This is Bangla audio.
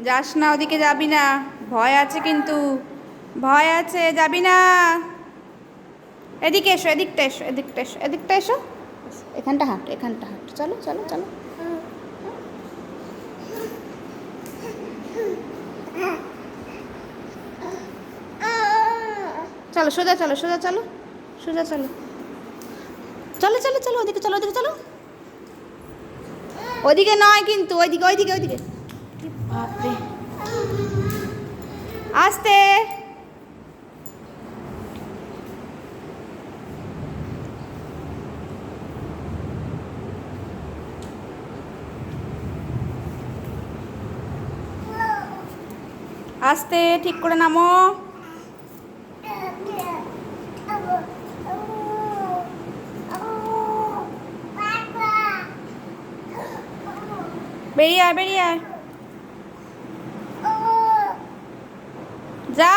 যাস না, ওদিকে যাবি না, ভয় আছে কিন্তু, ভয় আছে, যাবি না। এদিকে এসো, এদিকটা এসো, এদিকটা এসো, এদিকটা এসো, এখানটা হাঁটো, এখানটা হাঁটো, চলো চলো চলো। চলো সোজা চলো, সোজা চলো, সোজা চলো, চলো চলো চলো, ওদিকে চলো, ওদিকে চলো, ওদিকে নয় কিন্তু, ওইদিকে ওইদিকে ওইদিকে। বাপরে, আস্তে। আস্তে, ঠিক করে নামো। বেরিয়ে আয়, বেরিয়ে আয়, যা।